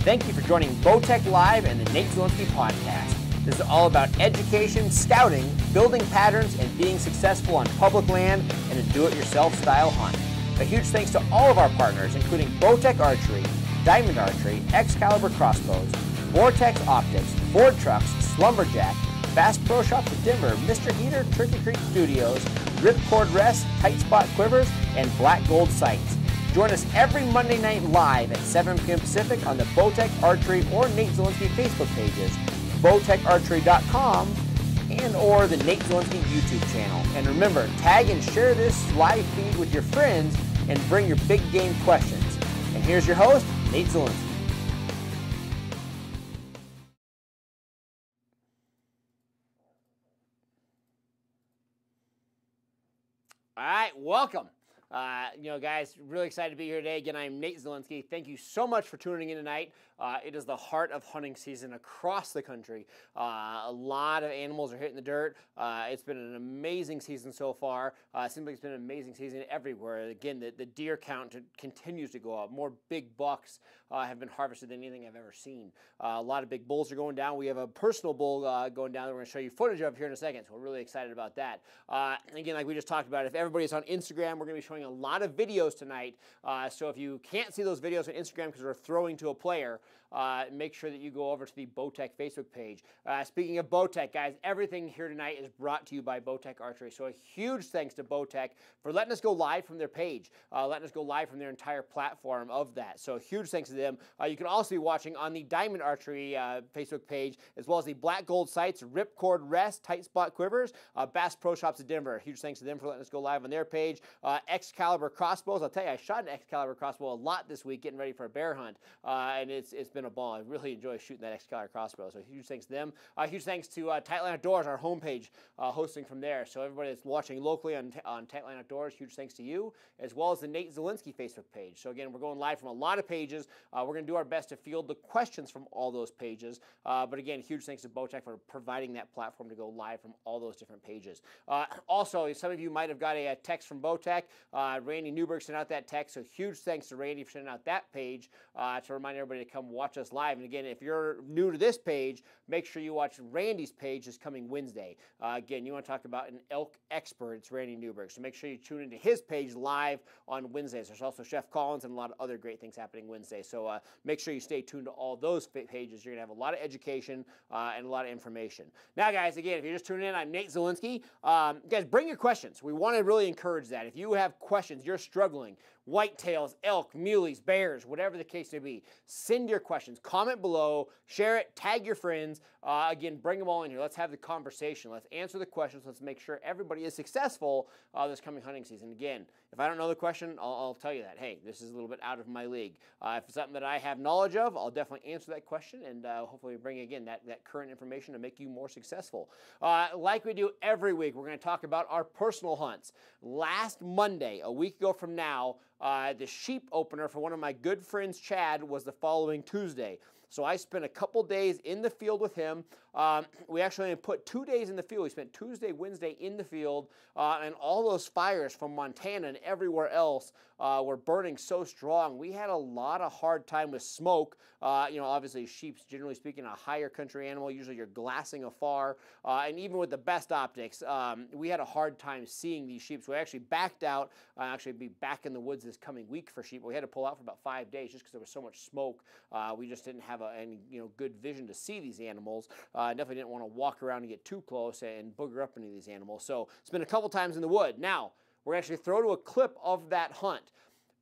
Thank you for joining Bowtech Live and the Nate Zielinski Podcast. This is all about education, scouting, building patterns, and being successful on public land and a do-it-yourself style hunt. A huge thanks to all of our partners, including Bowtech Archery, Diamond Archery, Excalibur Crossbows, Vortex Optics, Ford Trucks, Slumberjack, Bass Pro Shops of Denver, Mr. Heater, Turkey Creek Studios, Ripcord Rest, Tight Spot Quivers, and Black Gold Sights. Join us every Monday night live at 7 p.m. Pacific on the Bowtech Archery or Nate Zielinski Facebook pages, bowtecharchery.com, and or the Nate Zielinski YouTube channel. And remember, tag and share this live feed with your friends and bring your big game questions. And here's your host, Nate Zielinski. All right, welcome. Guys, really excited to be here today. Again, I'm Nate Zielinski. Thank you so much for tuning in tonight. It is the heart of hunting season across the country. A lot of animals are hitting the dirt. It's been an amazing season so far. It seems like it's been an amazing season everywhere. Again, the deer count continues to go up. More big bucks have been harvested than anything I've ever seen. A lot of big bulls are going down. We have a personal bull going down that we're going to show you footage of here in a second, so we're really excited about that. Again, like we just talked about, if everybody's on Instagram, we're going to be showing a lot of videos tonight. So if you can't see those videos on Instagram because we're throwing to a player, make sure that you go over to the Bowtech Facebook page. Speaking of Bowtech, guys, everything here tonight is brought to you by Bowtech Archery. So a huge thanks to Bowtech for letting us go live from their page, letting us go live from their entire platform of that. So a huge thanks to them. You can also be watching on the Diamond Archery Facebook page, as well as the Black Gold Sights, Ripcord Rest, Tight Spot Quivers, Bass Pro Shops of Denver. Huge thanks to them for letting us go live on their page. Excalibur Crossbows. I'll tell you, I shot an Excalibur crossbow a lot this week getting ready for a bear hunt, and it's been a ball. I really enjoy shooting that Excalibur crossbow, so huge thanks to them. Huge thanks to Tightline Outdoors, our homepage, hosting from there. So everybody that's watching locally on Tightline Outdoors, huge thanks to you, as well as the Nate Zielinski Facebook page. So again, we're going live from a lot of pages. We're going to do our best to field the questions from all those pages. But again, huge thanks to Bowtech for providing that platform to go live from all those different pages. Also, some of you might have got a text from Bowtech. Randy Newberg sent out that text, so huge thanks to Randy for sending out that page to remind everybody to come watch us live. And again, if you're new to this page, make sure you watch Randy's page this coming Wednesday. Again, you want to talk about an elk expert, it's Randy Newberg. So make sure you tune into his page live on Wednesdays. There's also Chef Collins and a lot of other great things happening Wednesday. So make sure you stay tuned to all those pages. You're going to have a lot of education and a lot of information. Now, guys, again, if you're just tuning in, I'm Nate Zielinski. Guys, bring your questions. We want to really encourage that. If you have questions, you're struggling, whitetails, elk, muleys, bears, whatever the case may be, send your questions. Comment below, share it, tag your friends. Again, bring them all in here. Let's have the conversation. Let's answer the questions. Let's make sure everybody is successful this coming hunting season. Again, if I don't know the question, I'll tell you that. Hey, this is a little bit out of my league. If it's something that I have knowledge of, I'll definitely answer that question and hopefully bring, again, that current information to make you more successful. Like we do every week, we're going to talk about our personal hunts. Last Monday, a week ago from now, the sheep opener for one of my good friends, Chad, was the following Tuesday. So I spent a couple days in the field with him. We actually put 2 days in the field. We spent Tuesday, Wednesday in the field, and all those fires from Montana and everywhere else were burning so strong. We had a lot of hard time with smoke. Obviously sheep's, generally speaking, a higher country animal. Usually you're glassing afar. And even with the best optics, we had a hard time seeing these sheep. So we actually backed out. Actually be back in the woods this coming week for sheep. We had to pull out for about 5 days just because there was so much smoke. We just didn't have any good vision to see these animals. Definitely didn't want to walk around and get too close and booger up any of these animals. So spent a couple times in the wood. Now, we're going to actually throw to a clip of that hunt.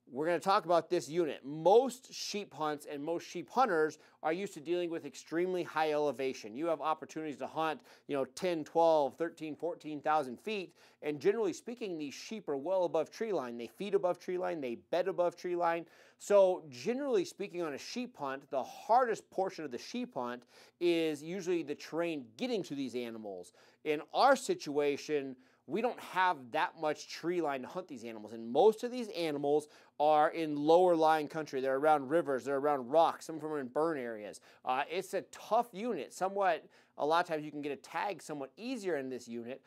We're going to talk about this unit. Most sheep hunts and most sheep hunters are used to dealing with extremely high elevation. You have opportunities to hunt, 10, 12, 13, 14,000 feet. And generally speaking, these sheep are well above tree line. They feed above tree line. They bed above tree line. So generally speaking, on a sheep hunt, the hardest portion of the sheep hunt is usually the terrain getting to these animals. In our situation, we don't have that much tree line to hunt these animals. And most of these animals are in lower lying country. They're around rivers, they're around rocks, some of them are in burn areas. It's a tough unit. Somewhat, a lot of times you can get a tag somewhat easier in this unit.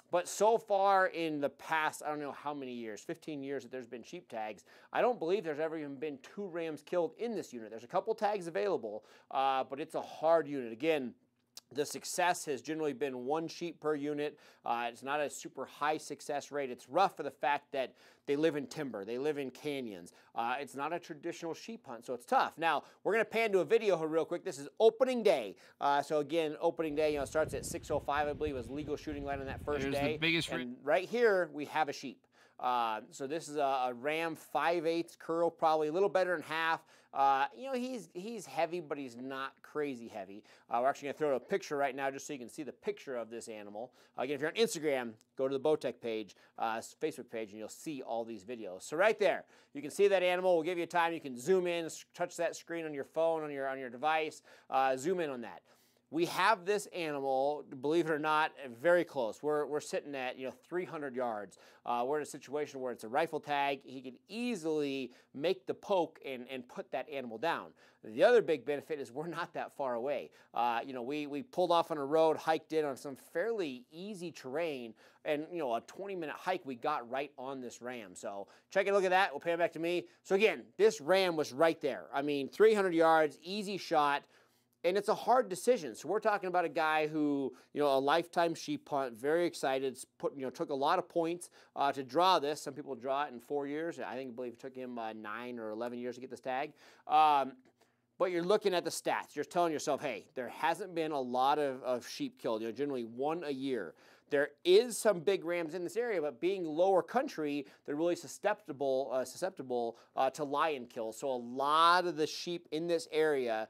But so far in the past, I don't know how many years, 15 years that there's been sheep tags, I don't believe there's ever even been 2 rams killed in this unit. There's a couple tags available, but it's a hard unit. Again, the success has generally been 1 sheep per unit. It's not a super high success rate. It's rough for the fact that they live in timber. They live in canyons. It's not a traditional sheep hunt, so it's tough. Now, we're going to pan to a video here real quick. This is opening day. So again, opening day, you know, starts at 6:05, I believe, was legal shooting line on that first day. The biggest and right here, we have a sheep. So this is a ram 5/8 curl, probably a little better than half. You know, he's heavy, but he's not crazy heavy. We're actually going to throw a picture right now just so you can see the picture of this animal. Again, if you're on Instagram, go to the Bowtech page, Facebook page, and you'll see all these videos. So right there, you can see that animal. We'll give you time. You can zoom in, touch that screen on your phone, on your device, zoom in on that. We have this animal, believe it or not, very close. We're sitting at 300 yards. We're in a situation where it's a rifle tag. He could easily make the poke and put that animal down. The other big benefit is we're not that far away. We pulled off on a road, hiked in on some fairly easy terrain, and a 20-minute hike we got right on this ram. So check a look at that. We'll pan it back to me. So again, this ram was right there. I mean, 300 yards, easy shot. And it's a hard decision. So we're talking about a guy who, a lifetime sheep hunt, very excited, took a lot of points to draw this. Some people draw it in 4 years. I believe it took him 9 or 11 years to get this tag. But you're looking at the stats. You're telling yourself, hey, there hasn't been a lot of sheep killed, generally 1 a year. There is some big rams in this area, but being lower country, they're really susceptible to lion kills. So a lot of the sheep in this area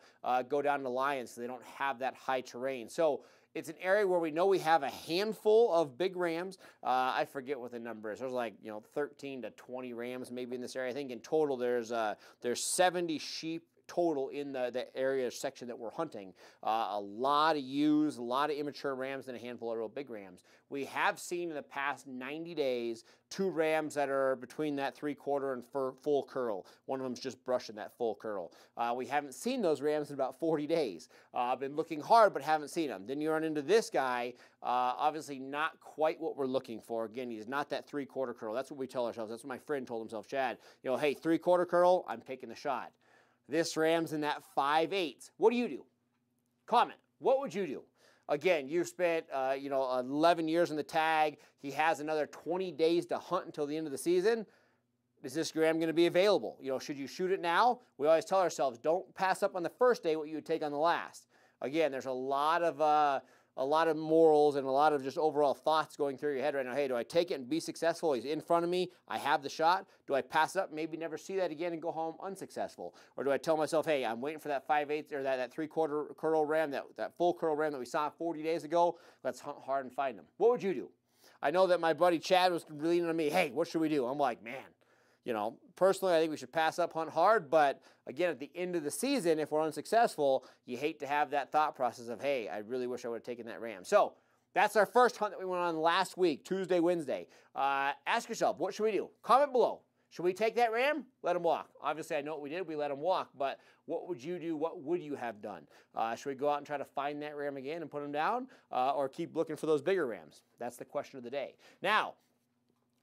go down to lions, so they don't have that high terrain. So it's an area where we know we have a handful of big rams. I forget what the number is. There's like 13 to 20 rams maybe in this area. I think in total there's 70 sheep total in the area section that we're hunting. A lot of ewes, a lot of immature rams, and a handful of real big rams. We have seen in the past 90 days 2 rams that are between that 3/4 and full curl. One of them's just brushing that full curl. We haven't seen those rams in about 40 days. I've been looking hard, but haven't seen them. Then you run into this guy, obviously not quite what we're looking for. Again, he's not that 3/4 curl. That's what we tell ourselves. That's what my friend told himself, Chad. Hey, 3/4 curl, I'm taking the shot. This ram's in that 5/8. What do? Comment. What would you do? Again, you've spent 11 years in the tag. He has another 20 days to hunt until the end of the season. Is this ram going to be available? Should you shoot it now? We always tell ourselves, don't pass up on the first day what you would take on the last. Again, there's a lot of morals and a lot of just overall thoughts going through your head right now. Hey, do I take it and be successful? He's in front of me. I have the shot. Do I pass it up, maybe never see that again and go home unsuccessful? Or do I tell myself, hey, I'm waiting for that 5/8 or that 3/4 curl ram, that full curl ram that we saw 40 days ago? Let's hunt hard and find him. What would you do? I know that my buddy Chad was leaning on me. Hey, what should we do? I'm like, man. Personally, I think we should pass up, hunt hard, but again, at the end of the season, if we're unsuccessful, you hate to have that thought process of, hey, I really wish I would have taken that ram. So that's our first hunt that we went on last week, Tuesday, Wednesday. Ask yourself, what should we do? Comment below. Should we take that ram? Let him walk. Obviously, I know what we did. We let him walk, but what would you do? What would you have done? Should we go out and try to find that ram again and put him down, or keep looking for those bigger rams? That's the question of the day. Now,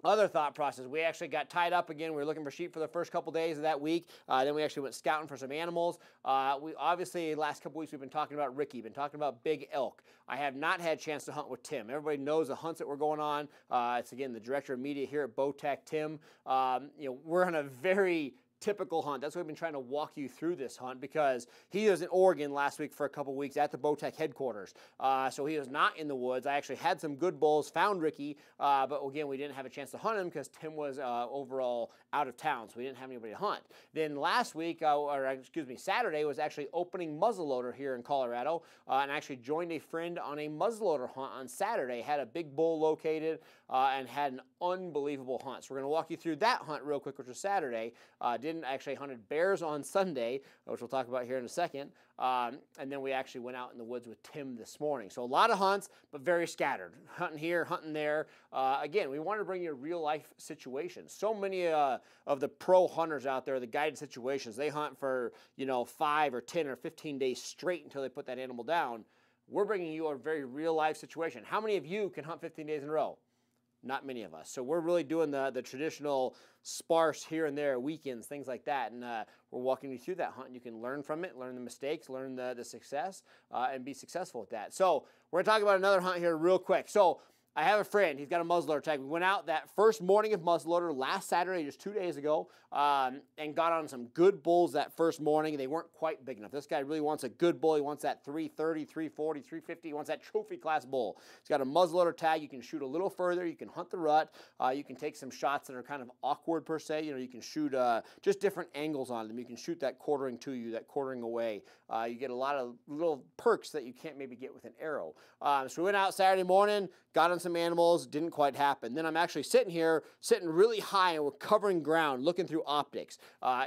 other thought process, we actually got tied up again. We were looking for sheep for the first couple days of that week. Then we actually went scouting for some animals. We obviously, last couple weeks, we've been talking about Ricky, been talking about big elk. I have not had a chance to hunt with Tim. Everybody knows the hunts that we're going on. It's, again, the director of media here at Bowtech, Tim. We're on a very typical hunt. That's why we've been trying to walk you through this hunt, because he was in Oregon last week for a couple weeks at the Bowtech headquarters. So he was not in the woods. I actually had some good bulls, found Ricky, but again, we didn't have a chance to hunt him because Tim was overall out of town, so we didn't have anybody to hunt. Then last week, Saturday was actually opening muzzleloader here in Colorado, and I actually joined a friend on a muzzleloader hunt on Saturday. Had a big bull located and had an unbelievable hunt. So we're going to walk you through that hunt real quick, which was Saturday. Did Washington. Actually hunted bears on Sunday, which we'll talk about here in a second. And then we actually went out in the woods with Tim this morning. So a lot of hunts, but very scattered. Hunting here, hunting there. Again, we want to bring you a real life situation. So many of the pro hunters out there, the guided situations, they hunt for 5 or 10 or 15 days straight until they put that animal down. We're bringing you a very real life situation. How many of you can hunt 15 days in a row? Not many of us. So we're really doing the traditional sparse here and there, weekends, things like that. And we're walking you through that hunt. You can learn from it, learn the mistakes, learn the success, and be successful at that. So we're going to talk about another hunt here real quick. So I have a friend. He's got a muzzleloader tag. We went out that first morning of muzzleloader last Saturday, just 2 days ago, and got on some good bulls that first morning. They weren't quite big enough. This guy really wants a good bull. He wants that 330, 340, 350. He wants that trophy class bull. He's got a muzzleloader tag. You can shoot a little further. You can hunt the rut. You can take some shots that are kind of awkward per se. You can shoot just different angles on them. You can shoot that quartering to you, that quartering away. You get a lot of little perks that you can't maybe get with an arrow. So we went out Saturday morning, got on some animals, didn't quite happen. Then I'm actually sitting here, sitting really high, and we're covering ground, looking through optics.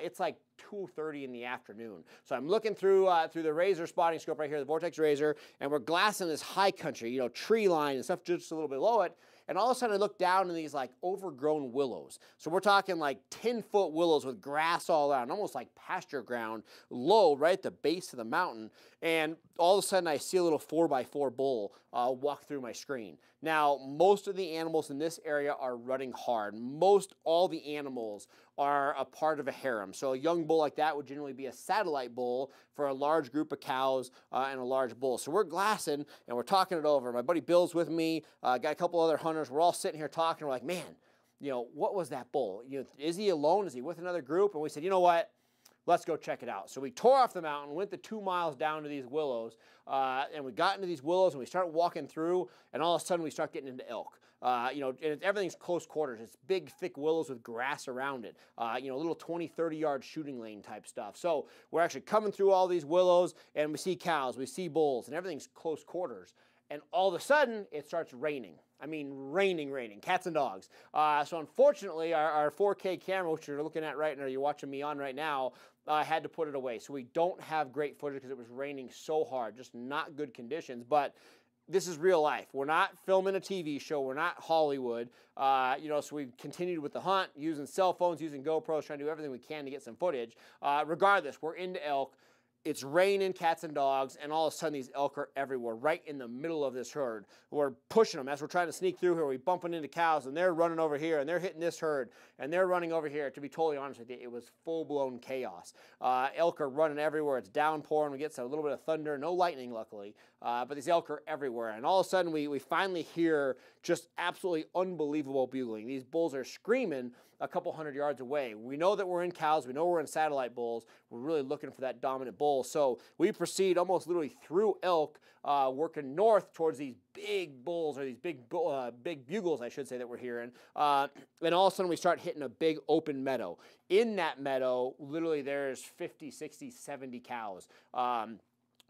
It's like 2:30 in the afternoon. So I'm looking through the Razor spotting scope right here, the Vortex Razor, and we're glassing this high country, tree line and stuff just a little bit below it. And all of a sudden I look down in these like overgrown willows. So we're talking like 10-foot willows with grass all around, almost like pasture ground, low right at the base of the mountain. And all of a sudden I see a little 4x4 bull walk through my screen. Now, most of the animals in this area are rutting hard. Most all the animals are a part of a harem. So a young bull like that would generally be a satellite bull for a large group of cows and a large bull. So we're glassing and we're talking it over. My buddy Bill's with me, got a couple other hunters. We're all sitting here talking. We're like, man, what was that bull? Is he alone? Is he with another group? And we said, you know what? Let's go check it out. So we tore off the mountain, went the 2 miles down to these willows, and we got into these willows and we started walking through, and all of a sudden we start getting into elk. And everything's close quarters. It's big, thick willows with grass around it. Little 20, 30-yard shooting lane type stuff. So we're actually coming through all these willows, and we see cows, we see bulls, and everything's close quarters. And all of a sudden, it starts raining. I mean, raining, cats and dogs. So unfortunately, our 4K camera, which you're looking at right now, you're watching me on right now, had to put it away. So we don't have great footage because it was raining so hard, just not good conditions. But this is real life. We're not filming a TV show. We're not Hollywood. So we continued with the hunt, using cell phones, using GoPros, trying to do everything we can to get some footage. Regardless, we're into elk. It's raining, cats and dogs, and all of a sudden these elk are everywhere, right in the middle of this herd. We're pushing them as we're trying to sneak through here. We're bumping into cows, and they're running over here, and they're hitting this herd, and they're running over here. To be totally honest with you, it was full-blown chaos. Elk are running everywhere. It's downpouring. We get a little bit of thunder, no lightning, luckily, but these elk are everywhere. And all of a sudden, we finally hear just absolutely unbelievable bugling. These bulls are screaming a couple hundred yards away. We know that we're in cows. We know we're in satellite bulls. We're really looking for that dominant bull. So we proceed almost literally through elk, working north towards these big bulls, or these big bugles, I should say, that we're hearing. And all of a sudden we start hitting a big open meadow. In that meadow, literally there's 50, 60, 70 cows.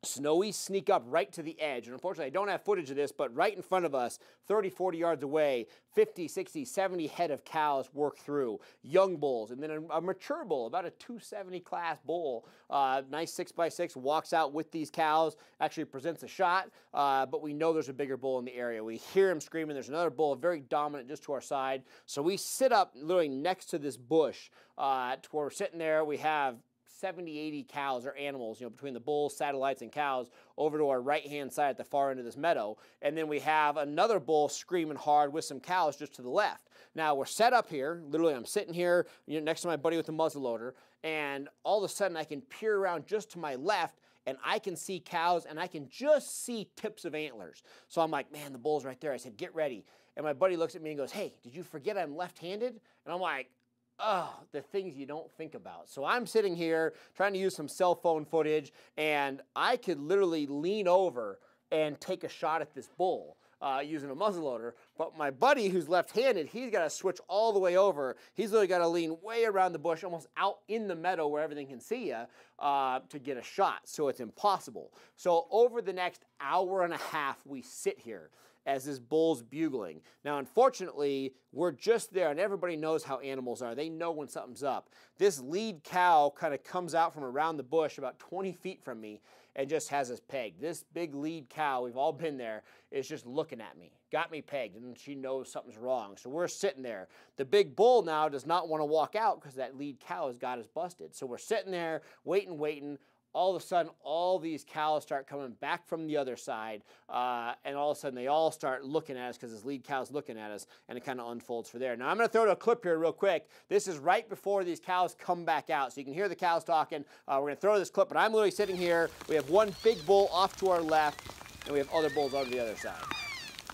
Snowy sneak up right to the edge, and unfortunately I don't have footage of this, but right in front of us, 30, 40 yards away, 50, 60, 70 head of cows work through, young bulls, and then a mature bull, about a 270 class bull, nice 6x6, walks out with these cows, actually presents a shot, but we know there's a bigger bull in the area. We hear him screaming. There's another bull, very dominant, just to our side, so we sit up literally next to this bush, to where we're sitting there. We have 70, 80 cows or animals, between the bulls, satellites, and cows over to our right-hand side at the far end of this meadow. And then we have another bull screaming hard with some cows just to the left. Now, we're set up here. Literally, I'm sitting here next to my buddy with the muzzleloader, and all of a sudden, I can peer around just to my left, and I can see cows, and I can just see tips of antlers. So I'm like, man, the bull's right there. I said, get ready. And my buddy looks at me and goes, hey, did you forget I'm left-handed? And I'm like, oh, the things you don't think about. So I'm sitting here trying to use some cell phone footage, and I could literally lean over and take a shot at this bull using a muzzleloader. But my buddy, who's left-handed, he's got to switch all the way over. He's literally got to lean way around the bush, almost out in the meadow where everything can see you, to get a shot. So it's impossible. So over the next hour and a half, we sit here. as this bull's bugling. Now, unfortunately, we're just there, and everybody knows how animals are. They know when something's up. This lead cow kind of comes out from around the bush about 20 feet from me and just has us pegged. This big lead cow, we've all been there, is just looking at me. Got me pegged, and she knows something's wrong. So we're sitting there. The big bull now does not want to walk out because that lead cow has got us busted. So we're sitting there, waiting. All of a sudden, all these cows start coming back from the other side, and all of a sudden, they all start looking at us because this lead cow's looking at us, and it kind of unfolds for there. Now, I'm going to throw to a clip here real quick. This is right before these cows come back out, so you can hear the cows talking. We're going to throw this clip, but I'm literally sitting here. We have one big bull off to our left, and we have other bulls over to the other side.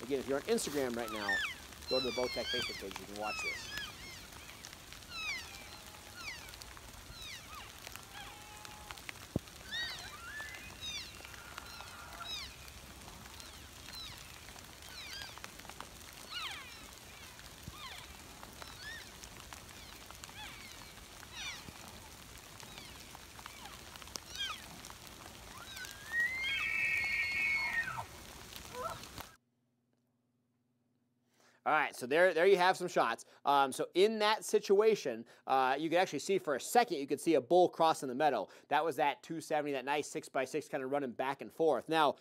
Again, if you're on Instagram right now, go to the Bowtech Facebook page. You can watch this. All right, so there you have some shots. So in that situation, you can actually see for a second, you could see a bull crossing the meadow. That was that 270, that nice 6x6 kind of running back and forth. Now,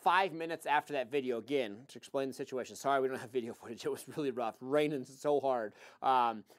5 minutes after that video, again, to explain the situation. Sorry, we don't have video footage. It was really rough, raining so hard.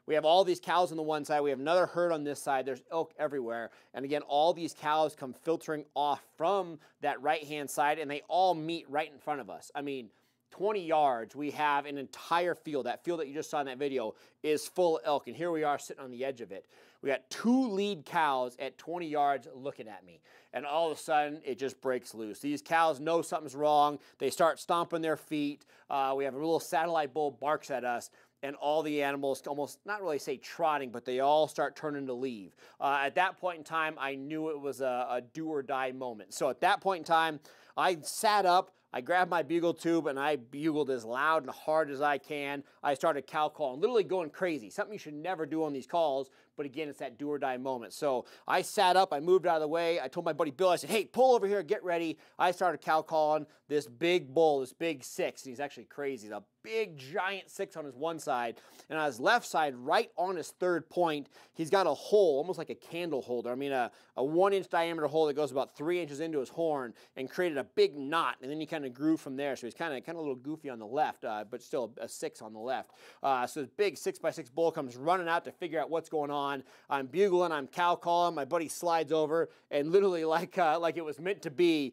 We have all these cows on the one side. We have another herd on this side. There's elk everywhere. And again, all these cows come filtering off from that right-hand side, and they all meet right in front of us. I mean, 20 yards, we have an entire field. That field that you just saw in that video is full of elk, and here we are sitting on the edge of it. We got 2 lead cows at 20 yards looking at me, and all of a sudden, it just breaks loose. These cows know something's wrong. They start stomping their feet. We have a little satellite bull barks at us, and all the animals almost, not really say trotting, but they all start turning to leave. At that point in time, I knew it was a do-or-die moment. So at that point in time, I sat up, I grabbed my bugle tube, and I bugled as loud and hard as I can. I started cow calling, literally going crazy. Something you should never do on these calls, but again, it's that do-or-die moment. So I sat up, I moved out of the way. I told my buddy Bill, I said, hey, pull over here, get ready. I started cow calling this big bull, this big 6. He's actually crazy. The big, giant 6 on his one side. And on his left side, right on his third point, he's got a hole, almost like a candle holder. I mean, a 1-inch diameter hole that goes about 3 inches into his horn and created a big knot. And then he kind of grew from there. So he's kind of a little goofy on the left, but still a 6 on the left. So this big 6x6 bull comes running out to figure out what's going on. I'm bugling, I'm cow calling. My buddy slides over, and literally like it was meant to be,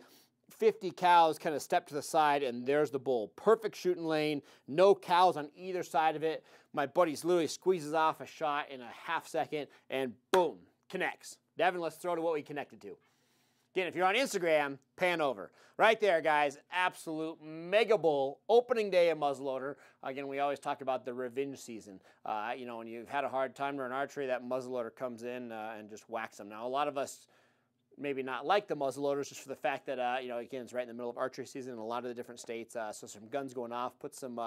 50 cows kind of step to the side, and there's the bull. Perfect shooting lane, no cows on either side of it. My buddy literally squeezes off a shot in a half second, and boom, connects. Devin, let's throw to what we connected to. Again, if you're on Instagram, pan over. Right there, guys, absolute mega bull, opening day of muzzleloader. Again, we always talk about the revenge season. You know, when you've had a hard time during archery, that muzzleloader comes in and just whacks them. Now, a lot of us maybe not like the muzzleloaders just for the fact that, you know, again, it's right in the middle of archery season in a lot of the different states. So some guns going off, put some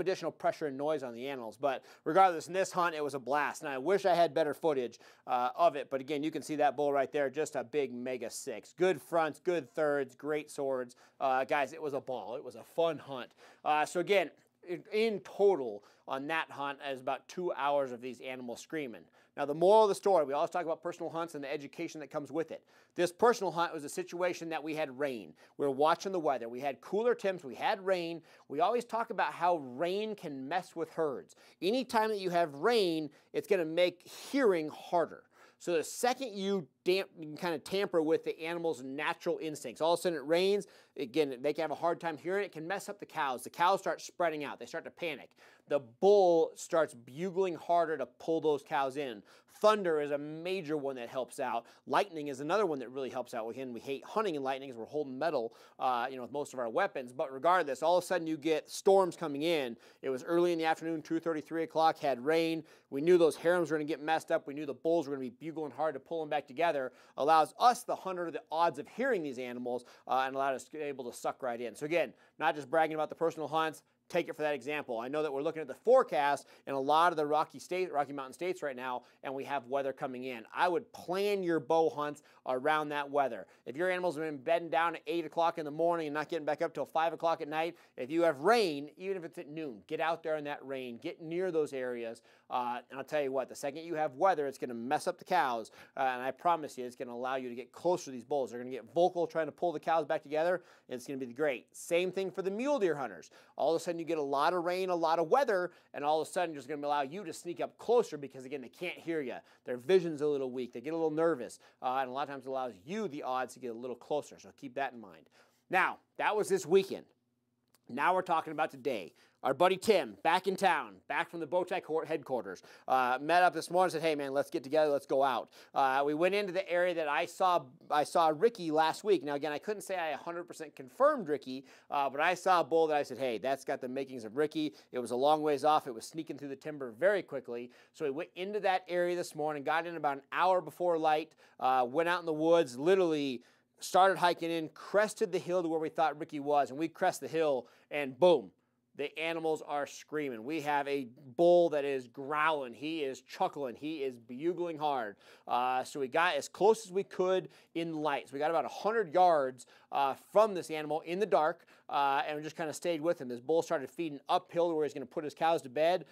additional pressure and noise on the animals. But regardless, in this hunt, it was a blast. And I wish I had better footage of it. But again, you can see that bull right there, just a big mega 6. Good fronts, good thirds, great swords. Guys, it was a ball. It was a fun hunt. So again, in total on that hunt is about 2 hours of these animals screaming. Now, the moral of the story, we always talk about personal hunts and the education that comes with it. This personal hunt was a situation that we had rain. We were watching the weather. We had cooler temps. We had rain. We always talk about how rain can mess with herds. Anytime that you have rain, it's going to make hearing harder. So the second you kind of tamper with the animal's natural instincts, all of a sudden it rains, again, they can have a hard time hearing it. It can mess up the cows. The cows start spreading out. They start to panic. The bull starts bugling harder to pull those cows in. Thunder is a major one that helps out. Lightning is another one that really helps out. Again, we hate hunting in lightning because we're holding metal, you know, with most of our weapons. But regardless, all of a sudden you get storms coming in. It was early in the afternoon, 2:30, 3 o'clock, had rain. We knew those harems were going to get messed up. We knew the bulls were going to be bugling hard to pull them back together. Allows us, the hunter, the odds of hearing these animals and allowed us to be able to suck right in. So again, not just bragging about the personal hunts, take it for that example. I know that we're looking at the forecast in a lot of the Rocky Mountain states right now, and we have weather coming in. I would plan your bow hunts around that weather. If your animals have been bedding down at 8 o'clock in the morning and not getting back up till 5 o'clock at night, if you have rain, even if it's at noon, get out there in that rain, get near those areas, and I'll tell you what, the second you have weather, it's going to mess up the cows, and I promise you, it's going to allow you to get closer to these bulls. They're going to get vocal trying to pull the cows back together, and it's going to be great. Same thing for the mule deer hunters. All of a sudden, you get a lot of rain, a lot of weather, and all of a sudden, it's going to allow you to sneak up closer because, again, they can't hear you. Their vision's a little weak. They get a little nervous, and a lot of times it allows you the odds to get a little closer, so keep that in mind. Now, that was this weekend. Now we're talking about today. Our buddy Tim, back in town, back from the Bowtie headquarters, met up this morning and said, hey man, let's get together, let's go out. We went into the area that I saw Ricky last week. Now again, I couldn't say I 100% confirmed Ricky, but I saw a bull that I said, hey, that's got the makings of Ricky. It was a long ways off. It was sneaking through the timber very quickly. So we went into that area this morning, got in about an hour before light, went out in the woods, literally started hiking in, crested the hill to where we thought Ricky was, and we crest the hill, and boom, the animals are screaming. We have a bull that is growling. He is chuckling. He is bugling hard. So we got as close as we could in light. So we got about 100 yards from this animal in the dark, and we just kind of stayed with him. This bull started feeding uphill to where he's going to put his cows to bed.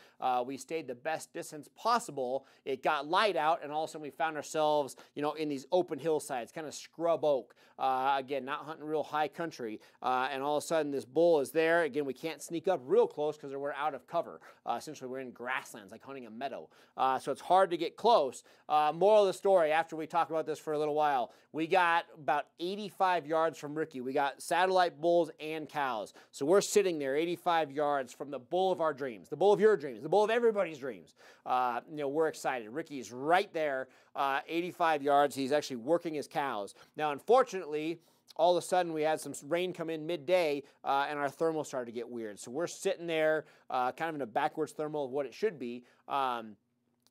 We stayed the best distance possible. It got light out, and all of a sudden we found ourselves, in these open hillsides, kind of scrub oak. Again, not hunting real high country. And all of a sudden this bull is there. Again, we can't sneak up real close because we're out of cover. Essentially, we're in grasslands, like hunting a meadow. So it's hard to get close. Moral of the story, after we talk about this for a little while, we got about 85 yards from Ricky. We got satellite bulls and cows. So we're sitting there 85 yards from the bull of our dreams, the bull of your dreams, the bull of everybody's dreams. We're excited. Ricky's right there, 85 yards. He's actually working his cows. Now, unfortunately, all of a sudden we had some rain come in midday, and our thermal started to get weird. So we're sitting there kind of in a backwards thermal of what it should be.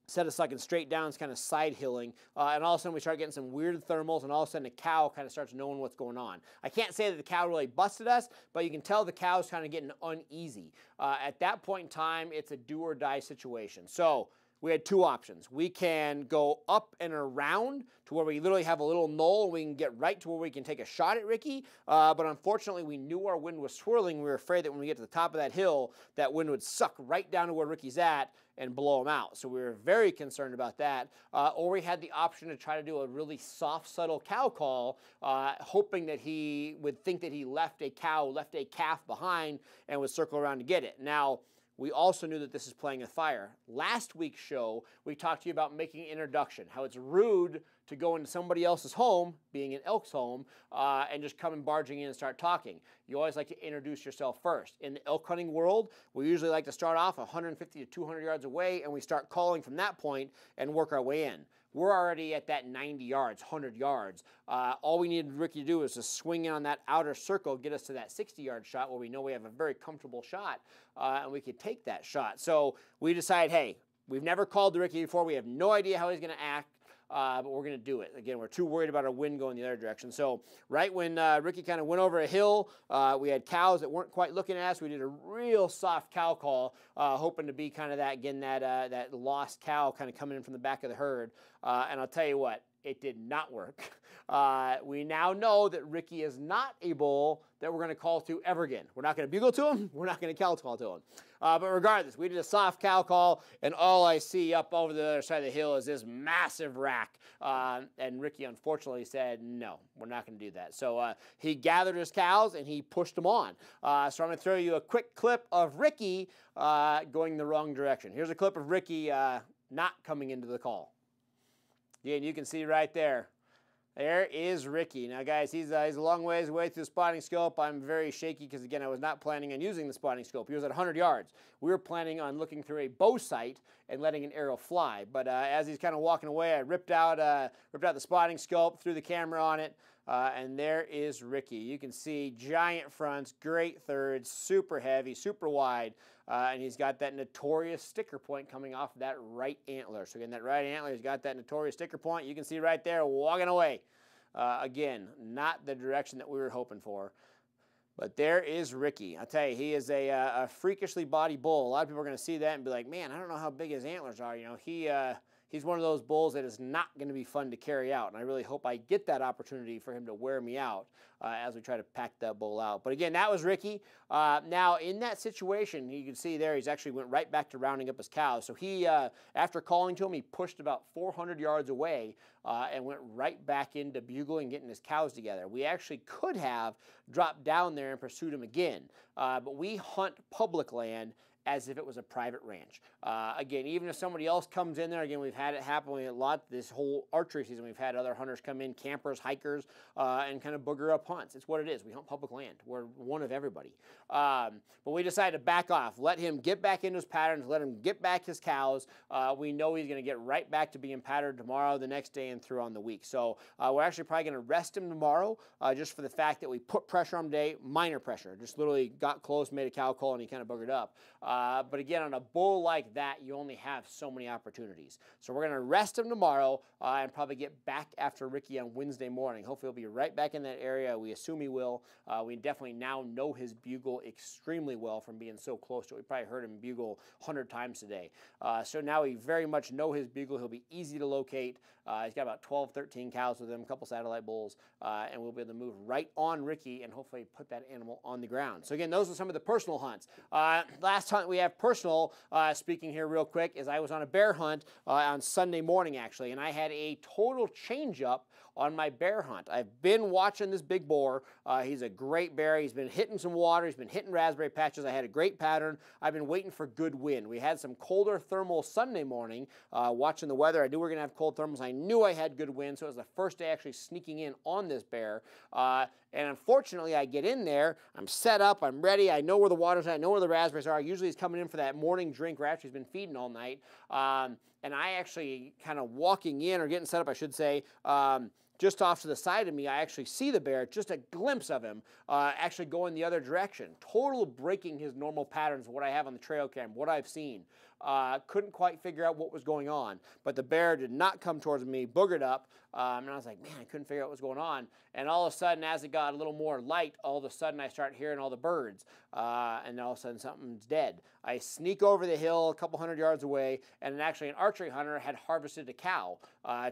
Instead of sucking straight down, it's kind of side hilling. And all of a sudden we start getting some weird thermals, and all of a sudden the cow kind of starts knowing what's going on. I can't say that the cow really busted us, but you can tell the cow's kind of getting uneasy. At that point in time, it's a do or die situation. So we had two options. We can go up and around to where we literally have a little knoll and we can get right to where we can take a shot at Ricky. But unfortunately, we knew our wind was swirling. We were afraid that when we get to the top of that hill, that wind would suck right down to where Ricky's at and blow him out. So we were very concerned about that. Or we had the option to try to do a really soft, subtle cow call, hoping that he would think that he left a calf behind and would circle around to get it. Now, we also knew that this is playing with fire. Last week's show, we talked to you about making an introduction, how it's rude to go into somebody else's home, being an elk's home, and just come and barging in and start talking. You always like to introduce yourself first. In the elk hunting world, we usually like to start off 150 to 200 yards away, and we start calling from that point and work our way in. We're already at that 90 yards, 100 yards. All we needed Ricky to do is to swing in on that outer circle, get us to that 60-yard shot where we know we have a very comfortable shot, and we could take that shot. So we decided, hey, we've never called to Ricky before. We have no idea how he's going to act. But we're going to do it. Again, we're too worried about our wind going the other direction. So right when Ricky kind of went over a hill, we had cows that weren't quite looking at us. We did a real soft cow call, hoping to be kind of that, again, that lost cow kind of coming in from the back of the herd. And I'll tell you what, it did not work. We now know that Ricky is not a bull that we're going to call to ever again. We're not going to bugle to him. We're not going to cow call to him. But regardless, we did a soft cow call, and all I see up over the other side of the hill is this massive rack. And Ricky, unfortunately, said, no, we're not going to do that. So he gathered his cows, and he pushed them on. So I'm going to throw you a quick clip of Ricky going the wrong direction. Here's a clip of Ricky not coming into the call. Yeah, and you can see right there. There is Ricky. Now, guys, he's a long ways away through the spotting scope. I'm very shaky because, again, I was not planning on using the spotting scope. He was at 100 yards. We were planning on looking through a bow sight and letting an arrow fly. But as he's kind of walking away, I ripped out the spotting scope, threw the camera on it, and there is Ricky. You can see giant fronts, great thirds, super heavy, super wide. And he's got that notorious sticker point coming off that right antler. So again, that right antler, he's got that notorious sticker point. You can see right there walking away. Again, not the direction that we were hoping for. But there is Ricky. I'll tell you, he is a freakishly body bull. A lot of people are going to see that and be like, man, I don't know how big his antlers are. You know, he's one of those bulls that is not going to be fun to carry out. And I really hope I get that opportunity for him to wear me out as we try to pack that bull out. But again, that was Ricky. Now, in that situation, you can see there, he's actually went right back to rounding up his cows. So he, after calling to him, he pushed about 400 yards away and went right back into bugling, getting his cows together. We actually could have dropped down there and pursued him again, but we hunt public land as if it was a private ranch. Again, even if somebody else comes in there, again, we've had it happen a lot this whole archery season. We've had other hunters come in, campers, hikers, and kind of booger up hunts. It's what it is. We hunt public land. We're one of everybody. But we decided to back off, let him get back into his patterns, let him get back his cows. We know he's going to get right back to being patterned tomorrow, the next day, and through on the week. So we're actually probably going to rest him tomorrow just for the fact that we put pressure on him today, minor pressure. Just literally got close, made a cow call, and he kind of boogered up. But again, on a bull like that, you only have so many opportunities. So we're going to rest him tomorrow and probably get back after Ricky on Wednesday morning. Hopefully he'll be right back in that area. We assume he will. We definitely now know his bugle extremely well from being so close to it. We probably heard him bugle 100 times today. So now we very much know his bugle. He'll be easy to locate. He's got about 12, 13 cows with him, a couple satellite bulls, and we'll be able to move right on Ricky and hopefully put that animal on the ground. So again, those are some of the personal hunts. Last hunt we have personal, speaking here real quick, is I was on a bear hunt on Sunday morning actually, and I had a total change up on my bear hunt. I've been watching this big boar. He's a great bear. He's been hitting some water. He's been hitting raspberry patches. I had a great pattern. I've been waiting for good wind. We had some colder thermal Sunday morning, watching the weather. I knew we were going to have cold thermals. I knew I had good wind, so it was the first day actually sneaking in on this bear. And unfortunately, I get in there. I'm set up. I'm ready. I know where the water's at. I know where the raspberries are. Usually he's coming in for that morning drink where actually he's been feeding all night. And I actually kind of walking in, or getting set up, I should say, just off to the side of me, I actually see the bear, just a glimpse of him, actually going the other direction. Total breaking his normal patterns of what I have on the trail cam, what I've seen. Couldn't quite figure out what was going on, but the bear did not come towards me, boogered up, and I was like, man, I couldn't figure out what was going on. And all of a sudden, as it got a little more light, all of a sudden I start hearing all the birds, and all of a sudden something's dead. I sneak over the hill a couple hundred yards away, and actually an archery hunter had harvested a cow.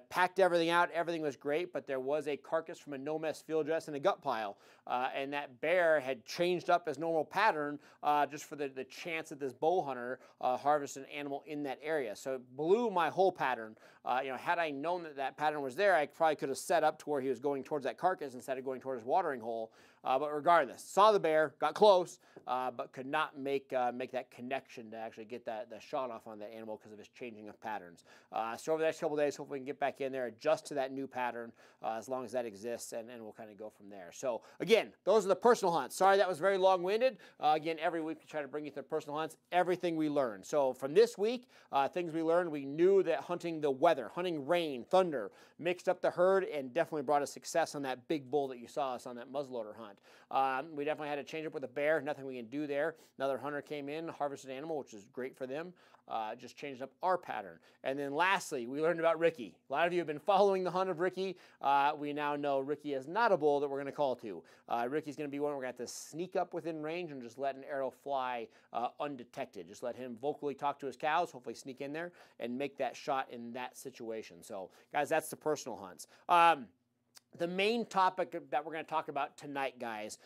Packed everything out, everything was great, but there was a carcass from a no-mess field dress in a gut pile, and that bear had changed up his normal pattern just for the chance that this bow hunter harvested an animal in that area. So it blew my whole pattern. Had I known that that pattern was there, I probably could have set up to where he was going towards that carcass instead of going towards his watering hole. But regardless, saw the bear, got close, but could not make that connection to actually get the shot off on that animal because of his changing of patterns. So over the next couple of days, hopefully we can get back in there, adjust to that new pattern as long as that exists, and we'll kind of go from there. So again, those are the personal hunts. Sorry that was very long-winded. Again, every week we try to bring you through personal hunts, everything we learned. So from this week, things we learned, we knew that hunting the weather, hunting rain, thunder, mixed up the herd and definitely brought us success on that big bull that you saw us on that muzzleloader hunt. We definitely had to change up with a bear. Nothing we can do there. Another hunter came in, harvested an animal, which is great for them. Just changed up our pattern. And then lastly, we learned about Ricky. A lot of you have been following the hunt of Ricky. We now know Ricky is not a bull that we're going to call to. Ricky's going to be one we're going to have to sneak up within range and just let an arrow fly undetected. Just let him vocally talk to his cows, hopefully sneak in there and make that shot in that situation. So, guys, that's the personal hunts. The main topic that we're going to talk about tonight, guys,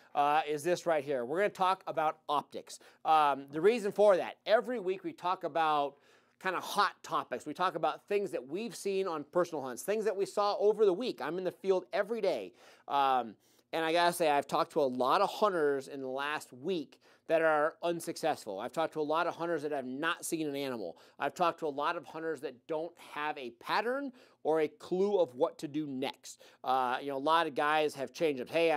is this right here. We're going to talk about optics. The reason for that, every week we talk about kind of hot topics. We talk about things that we've seen on personal hunts, things that we saw over the week. I'm in the field every day. And I got to say, I've talked to a lot of hunters in the last week that are unsuccessful. I've talked to a lot of hunters that have not seen an animal. I've talked to a lot of hunters that don't have a pattern or a clue of what to do next. A lot of guys have changed up. Hey,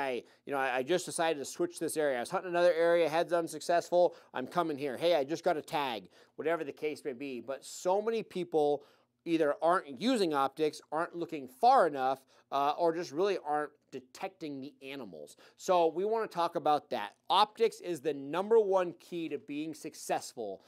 I just decided to switch this area. I was hunting another area, head's unsuccessful. I'm coming here. Hey, I just got a tag, whatever the case may be. But so many people either aren't using optics, aren't looking far enough, or just really aren't detecting the animals. So we want to talk about that. Optics is the #1 key to being successful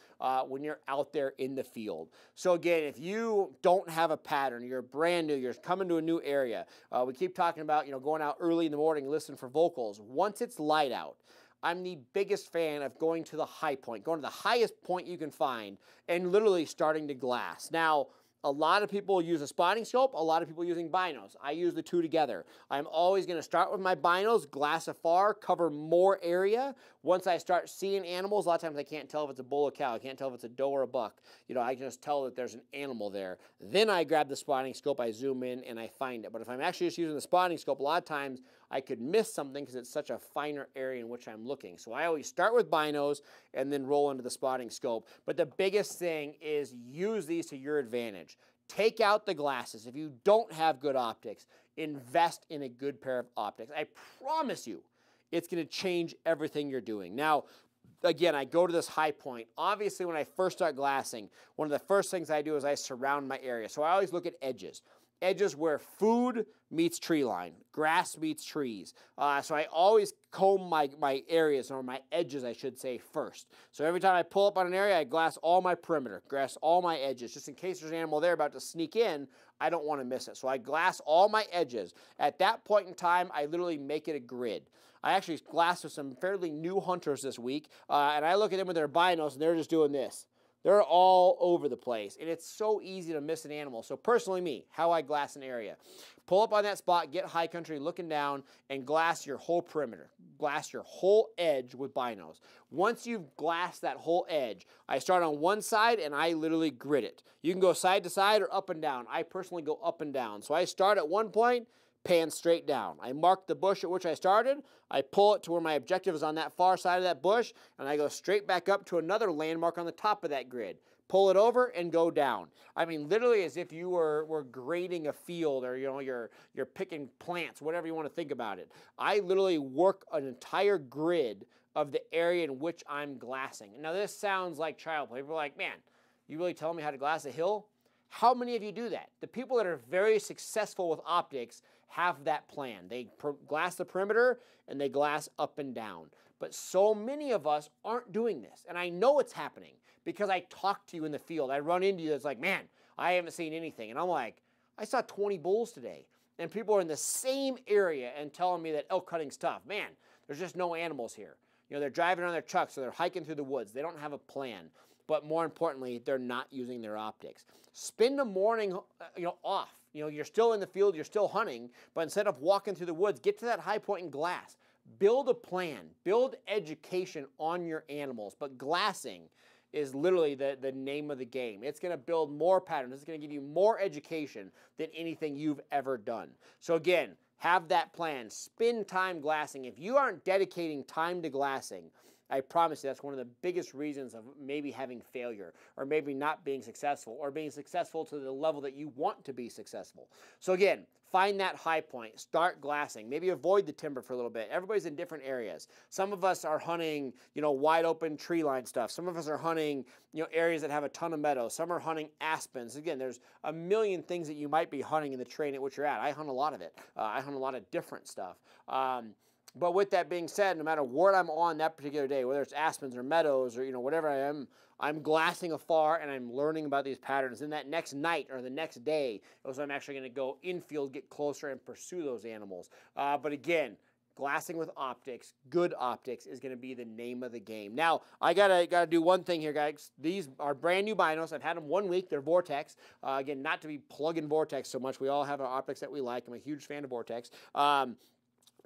when you're out there in the field. So again, if you don't have a pattern, you're brand new, you're coming to a new area, we keep talking about going out early in the morning, listen for vocals. Once it's light out, I'm the biggest fan of going to the high point, going to the highest point you can find, and literally starting to glass. Now, a lot of people use a spotting scope, a lot of people using binos. I use the two together. I'm always going to start with my binos, glass afar, cover more area. Once I start seeing animals, a lot of times I can't tell if it's a bull or cow. I can't tell if it's a doe or a buck. You know, I can just tell that there's an animal there. Then I grab the spotting scope, I zoom in, and I find it. But if I'm actually just using the spotting scope, a lot of times I could miss something because it's such a finer area in which I'm looking. So I always start with binos and then roll into the spotting scope. But the biggest thing is use these to your advantage. Take out the glasses. If you don't have good optics, invest in a good pair of optics. I promise you, it's going to change everything you're doing. Now, again, I go to this high point. Obviously, when I first start glassing, one of the first things I do is I surround my area. So I always look at edges. Edges where food meets tree line, grass meets trees. So I always comb my areas, or my edges, I should say, first. So every time I pull up on an area, I glass all my perimeter, glass all my edges, just in case there's an animal there about to sneak in, I don't want to miss it. So I glass all my edges. At that point in time, I literally make it a grid. I actually glassed with some fairly new hunters this week, and I look at them with their binos, and they're just doing this. They're all over the place, and it's so easy to miss an animal. So personally me, how I glass an area. Pull up on that spot, get high country looking down, and glass your whole perimeter. Glass your whole edge with binos. Once you've glassed that whole edge, I start on one side and I literally grid it. You can go side to side or up and down. I personally go up and down. So I start at one point, pan straight down. I mark the bush at which I started, I pull it to where my objective is on that far side of that bush, and I go straight back up to another landmark on the top of that grid. Pull it over and go down. I mean, literally as if you were grading a field, or you're picking plants, whatever you want to think about it. I literally work an entire grid of the area in which I'm glassing. Now this sounds like child play. People are like, man, you really telling me how to glass a hill? How many of you do that? The people that are very successful with optics have that plan. They glass the perimeter and they glass up and down. But so many of us aren't doing this. And I know it's happening because I talk to you in the field. I run into you. It's like, man, I haven't seen anything. And I'm like, I saw 20 bulls today. And people are in the same area and telling me that elk hunting's tough. Man, there's just no animals here. You know, they're driving on their trucks or they're hiking through the woods. They don't have a plan. But more importantly, they're not using their optics. Spend the morning, off. You're still in the field, you're still hunting, but instead of walking through the woods, get to that high point and glass. Build a plan. Build education on your animals. But glassing is literally the name of the game. It's going to build more patterns. It's going to give you more education than anything you've ever done. So again, have that plan. Spend time glassing. If you aren't dedicating time to glassing, I promise you that's one of the biggest reasons of maybe having failure, or maybe not being successful, or being successful to the level that you want to be successful. So again, find that high point, start glassing, maybe avoid the timber for a little bit. Everybody's in different areas. Some of us are hunting, wide open tree line stuff. Some of us are hunting, areas that have a ton of meadows. Some are hunting aspens. Again, there's a million things that you might be hunting in the terrain at which you're at. I hunt a lot of it. I hunt a lot of different stuff. But with that being said, no matter what I'm on that particular day, whether it's aspens or meadows or whatever I am, I'm glassing afar and I'm learning about these patterns. And that next night or the next day, I'm actually going to go infield, get closer, and pursue those animals. But again, glassing with optics, good optics, is going to be the name of the game. Now, I gotta do one thing here, guys. These are brand new binos. I've had them 1 week. They're Vortex. Again, not to be plugging Vortex so much. We all have our optics that we like. I'm a huge fan of Vortex.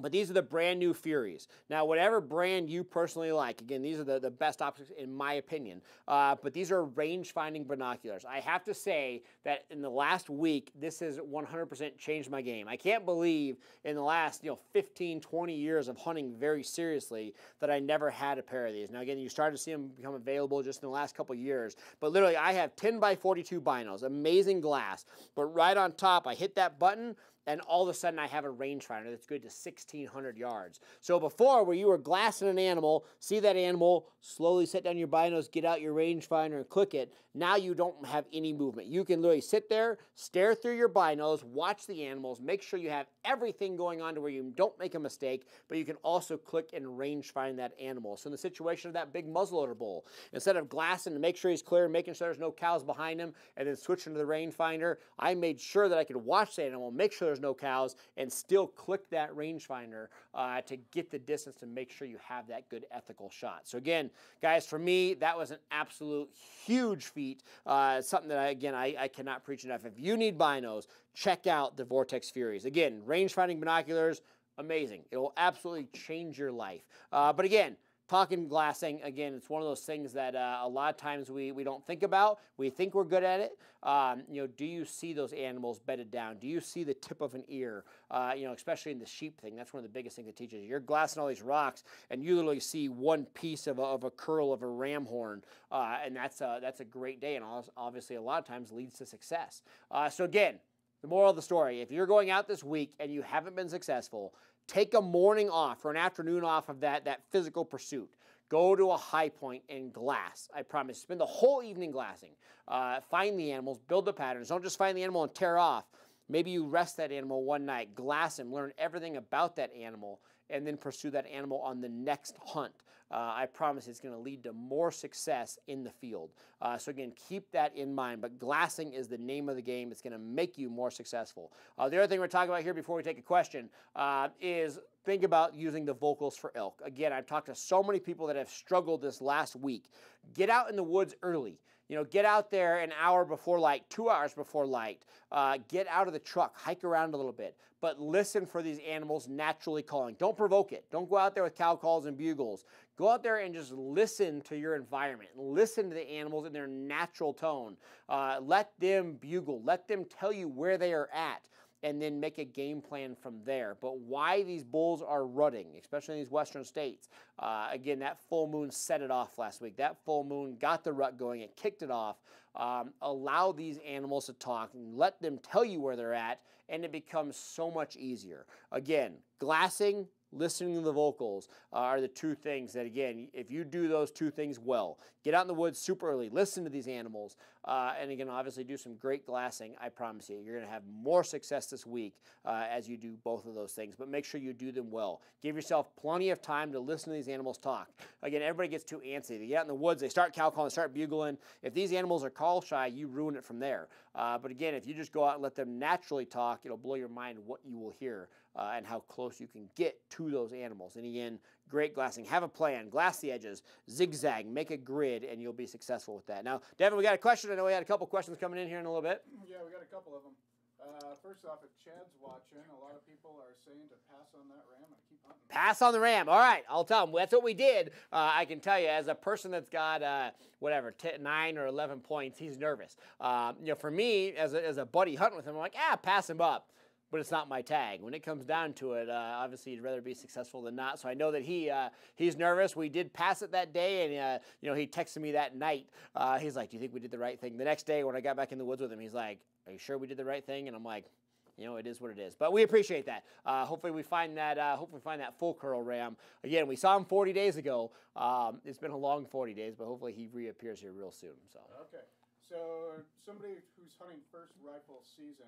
But these are the brand new Furies. Now, whatever brand you personally like, again, these are the best optics in my opinion. But these are range-finding binoculars. I have to say that in the last week, this has 100% changed my game. I can't believe in the last 15, 20 years of hunting very seriously that I never had a pair of these. Now, again, you started to see them become available just in the last couple years. But literally, I have 10 by 42 binos, amazing glass. But right on top, I hit that button, and all of a sudden I have a rangefinder that's good to 1,600 yards. So before, where you were glassing an animal, see that animal, slowly set down your binos, get out your rangefinder and click it, now you don't have any movement. You can literally sit there, stare through your binos, watch the animals, make sure you have everything going on to where you don't make a mistake, but you can also click and rangefind that animal. So in the situation of that big muzzleloader bull, instead of glassing to make sure he's clear, making sure there's no cows behind him, and then switching to the rangefinder, I made sure that I could watch the animal, make sure there's there's no cows, and still click that rangefinder to get the distance to make sure you have that good ethical shot. So again, guys, for me, that was an absolute huge feat. Something that, I cannot preach enough. If you need binos, check out the Vortex Furies. Again, range-finding binoculars, amazing. It will absolutely change your life. But again, talking glassing, again, it's one of those things that a lot of times we don't think about. We think we're good at it. Do you see those animals bedded down? Do you see the tip of an ear? Especially in the sheep thing, that's one of the biggest things it teaches you. You're glassing all these rocks, and you literally see one piece of a curl of a ram horn, and that's a great day, and obviously a lot of times leads to success. So again, the moral of the story, if you're going out this week and you haven't been successful, take a morning off or an afternoon off of that physical pursuit. Go to a high point and glass. I promise. Spend the whole evening glassing. Find the animals, build the patterns. Don't just find the animal and tear off. Maybe you rest that animal one night, glass him, learn everything about that animal, and then pursue that animal on the next hunt. I promise it's going to lead to more success in the field. So again, keep that in mind. But glassing is the name of the game. It's going to make you more successful. The other thing we're talking about here before we take a question is think about using the vocals for elk. Again, I've talked to so many people that have struggled this last week. Get out in the woods early. Get out there an hour before light, 2 hours before light. Get out of the truck, hike around a little bit, but listen for these animals naturally calling. Don't provoke it. Don't go out there with cow calls and bugles. Go out there and just listen to your environment. Listen to the animals in their natural tone. Let them bugle. Let them tell you where they are at, and then make a game plan from there. But why these bulls are rutting, especially in these western states, again, that full moon set it off last week. That full moon got the rut going. It kicked it off. Allow these animals to talk and let them tell you where they're at, and it becomes so much easier. Again, glassing, listening to the vocals are the two things that, again, if you do those two things well, get out in the woods super early, listen to these animals, and again, obviously do some great glassing, I promise you, you're going to have more success this week as you do both of those things. But make sure you do them well. Give yourself plenty of time to listen to these animals talk. Again, everybody gets too antsy. They get out in the woods, they start cow calling, they start bugling. If these animals are call shy, you ruin it from there. But again, if you just go out and let them naturally talk, it'll blow your mind what you will hear and how close you can get to those animals. And again, great glassing. Have a plan. Glass the edges. Zigzag. Make a grid, and you'll be successful with that. Now, Devin, we got a question. I know we had a couple questions coming in here in a little bit. Yeah, we got a couple of them. First off, if Chad's watching, a lot of people are saying to pass on that ram and keep hunting. Pass on the ram. All right, I'll tell them. That's what we did. I can tell you, as a person that's got, 9 or 11 points, he's nervous. For me, as a buddy hunting with him, I'm like, pass him up. But it's not my tag. When it comes down to it, obviously you'd rather be successful than not. So I know that he's nervous. We did pass it that day, and he texted me that night. He's like, "Do you think we did the right thing?" The next day when I got back in the woods with him, he's like, "Are you sure we did the right thing?" And I'm like, it is what it is. But we appreciate that. Hopefully we find that. Hopefully find that full curl ram. Again, we saw him 40 days ago. It's been a long 40 days, but hopefully he reappears here real soon. So. Okay. So somebody who's hunting first rifle season.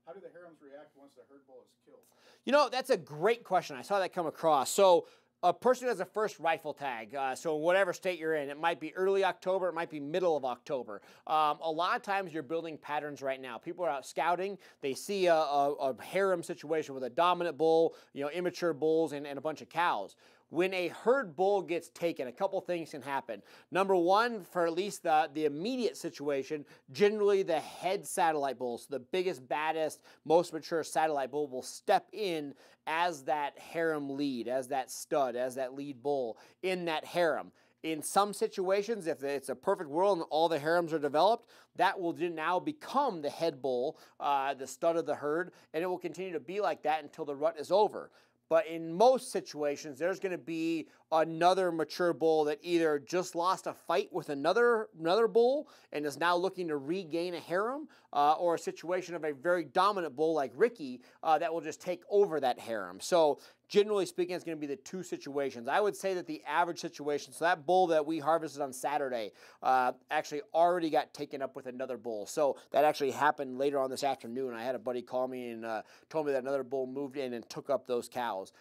How do the harems react once the herd bull is killed? That's a great question. I saw that come across. So a person who has a first rifle tag, so whatever state you're in, it might be early October, it might be middle of October. A lot of times you're building patterns right now. People are out scouting. They see a harem situation with a dominant bull, immature bulls, and a bunch of cows. When a herd bull gets taken, a couple things can happen. Number one, for at least the immediate situation, generally the head satellite bull, so the biggest, baddest, most mature satellite bull will step in as that harem lead, as that stud, as that lead bull in that harem. In some situations, if it's a perfect world and all the harems are developed, that will now become the head bull, the stud of the herd, and it will continue to be like that until the rut is over. But in most situations, there's going to be another mature bull that either just lost a fight with another bull and is now looking to regain a harem, or a situation of a very dominant bull like Ricky that will just take over that harem. So generally speaking, it's going to be the two situations. I would say that the average situation, so that bull that we harvested on Saturday actually already got taken up with another bull. So that actually happened later on this afternoon. I had a buddy call me and told me that another bull moved in and took up those cows.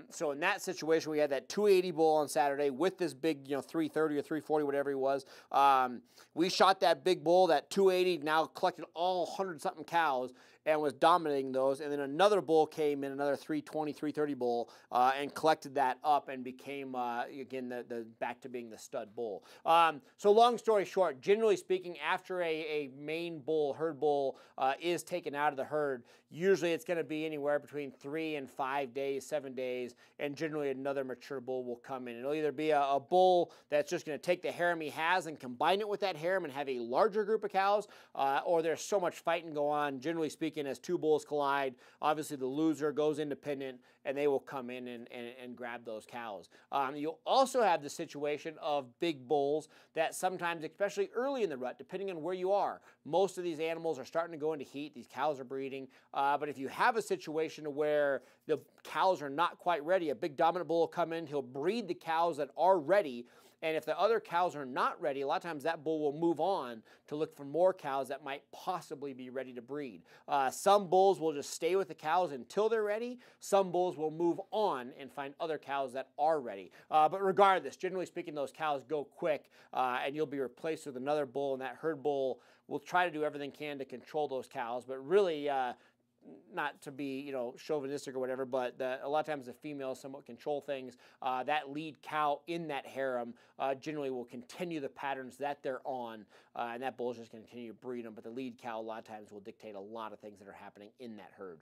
So in that situation, we had that 280 bull on Saturday with this big, 330 or 340, whatever he was. We shot that big bull, that 280, now collected all 100-something cows, and was dominating those. And then another bull came in, another 320, 330 bull, and collected that up and became, again, the back to being the stud bull. So long story short, generally speaking, after a main bull, herd bull, is taken out of the herd, usually it's going to be anywhere between 3 and 5 days, 7 days, and generally another mature bull will come in. It'll either be a bull that's just going to take the harem he has and combine it with that harem and have a larger group of cows, or there's so much fighting go on, generally speaking, as two bulls collide, obviously the loser goes independent and they will come in and grab those cows. You'll also have the situation of big bulls that sometimes, especially early in the rut, depending on where you are, most of these animals are starting to go into heat, these cows are breeding, but if you have a situation where the cows are not quite ready, a big dominant bull will come in, he'll breed the cows that are ready, and if the other cows are not ready, a lot of times that bull will move on to look for more cows that might possibly be ready to breed. Some bulls will just stay with the cows until they're ready. Some bulls will move on and find other cows that are ready. But regardless, generally speaking, those cows go quick, and you'll be replaced with another bull, and that herd bull will try to do everything can to control those cows, but really, not to be, chauvinistic or whatever, but a lot of times the females somewhat control things. That lead cow in that harem generally will continue the patterns that they're on, and that bull is just going to continue to breed them. But the lead cow a lot of times will dictate a lot of things that are happening in that herd.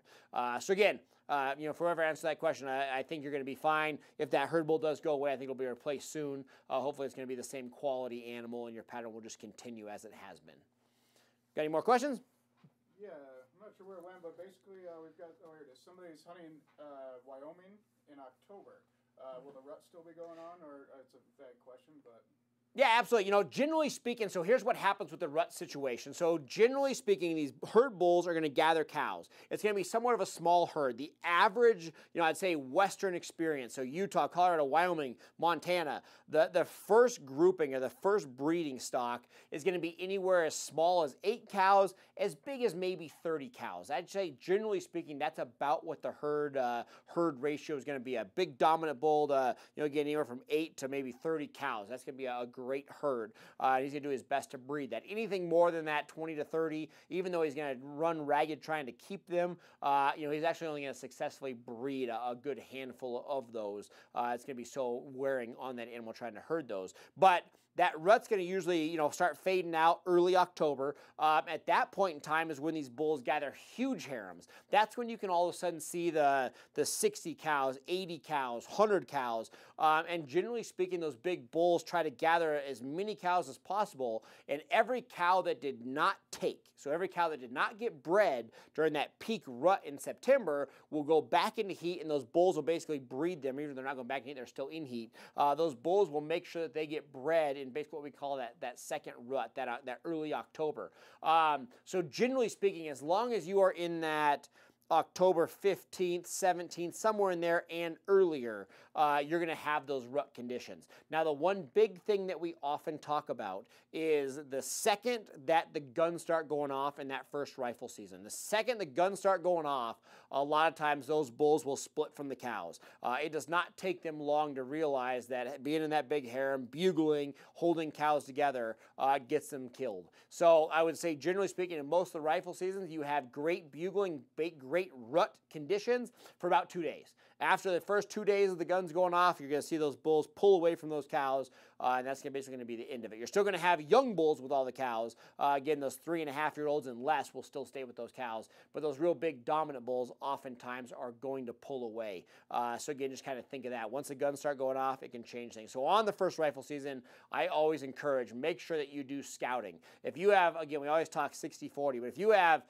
So again, for whoever answers that question, I think you're going to be fine. If that herd bull does go away, I think it'll be replaced soon. Hopefully it's going to be the same quality animal, and your pattern will just continue as it has been. Got any more questions? Yeah. I'm not sure where it went, but basically we've got, here it is. Somebody's hunting Wyoming in October. Will the rut still be going on, or it's a vague question, but... Yeah, absolutely. Generally speaking, so here's what happens with the rut situation. So generally speaking, these herd bulls are going to gather cows. It's going to be somewhat of a small herd. The average, I'd say Western experience, so Utah, Colorado, Wyoming, Montana, the first grouping or the first breeding stock is going to be anywhere as small as 8 cows, as big as maybe 30 cows. I'd say generally speaking, that's about what the herd ratio is going to be. A big dominant bull to, get anywhere from 8 to maybe 30 cows. That's going to be a great herd. He's going to do his best to breed that. Anything more than that, 20 to 30, even though he's going to run ragged trying to keep them, he's actually only going to successfully breed a good handful of those. It's going to be so wearing on that animal trying to herd those. But that rut's going to usually, start fading out early October. At that point in time is when these bulls gather huge harems. That's when you can all of a sudden see the 60 cows, 80 cows, 100 cows. And generally speaking, those big bulls try to gather as many cows as possible. And every cow that did not take, so every cow that did not get bred during that peak rut in September will go back into heat, and those bulls will basically breed them. Even if they're not going back in heat, they're still in heat. Those bulls will make sure that they get bred in basically what we call that second rut, that early October. So generally speaking, as long as you are in that October 15th, 17th, somewhere in there and earlier, you're going to have those rut conditions. Now, the one big thing that we often talk about is the second that the guns start going off in that first rifle season. The second the guns start going off, a lot of times those bulls will split from the cows. It does not take them long to realize that being in that big harem, bugling, holding cows together, gets them killed. So I would say, generally speaking, in most of the rifle seasons, you have great bugling, great rut conditions for about 2 days. After the first 2 days of the guns going off, you're going to see those bulls pull away from those cows, and that's basically going to be the end of it. You're still going to have young bulls with all the cows. Again, those 3.5-year-olds and less will still stay with those cows, but those real big dominant bulls oftentimes are going to pull away. So again, just kind of think of that. Once the guns start going off, it can change things. So on the first rifle season, I always encourage, make sure that you do scouting. If you have, again, we always talk 60-40, but if you have,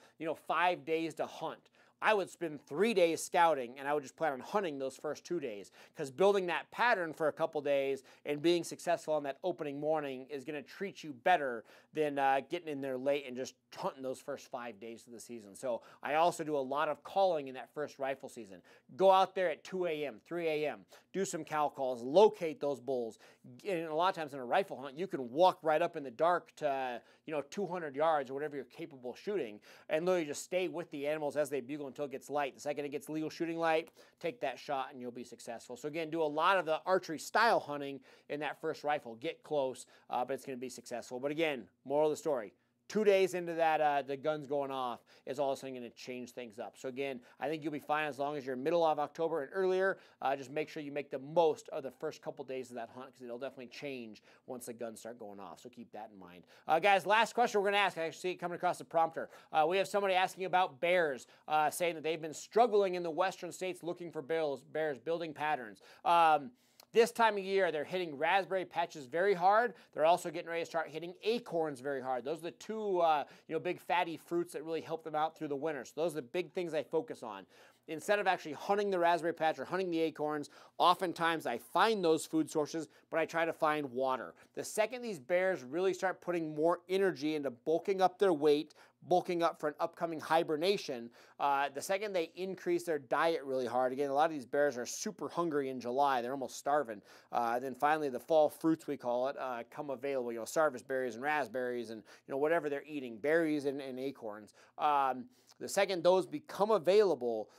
5 days to hunt, I would spend 3 days scouting, and I would just plan on hunting those first 2 days, because building that pattern for a couple days and being successful on that opening morning is going to treat you better than getting in there late and just hunting those first 5 days of the season. So I also do a lot of calling in that first rifle season. Go out there at 2 a.m., 3 a.m., do some cow calls, locate those bulls. And a lot of times in a rifle hunt, you can walk right up in the dark to 200 yards or whatever you're capable of shooting, and literally just stay with the animals as they bugle until it gets light. The second it gets legal shooting light, take that shot and you'll be successful. So again, do a lot of the archery style hunting in that first rifle. Get close, but it's going to be successful. But again, moral of the story, 2 days into that, the guns going off is all of a sudden going to change things up. So again, I think you'll be fine as long as you're middle of October and earlier. Just make sure you make the most of the first couple days of that hunt because it'll definitely change once the guns start going off. So keep that in mind. Guys, last question we're going to ask. I actually see it coming across the prompter. We have somebody asking about bears, saying that they've been struggling in the western states looking for bears building patterns. This time of year, they're hitting raspberry patches very hard. They're also getting ready to start hitting acorns very hard. Those are the two big fatty fruits that really help them out through the winter. So those are the big things I focus on. Instead of actually hunting the raspberry patch or hunting the acorns, oftentimes I find those food sources, but I try to find water. The second these bears really start putting more energy into bulking up their weight, bulking up for an upcoming hibernation, the second they increase their diet really hard, again, a lot of these bears are super hungry in July, they're almost starving. Then finally the fall fruits, we call it, come available, sarvice berries and raspberries and whatever they're eating, berries and acorns. The second those become available,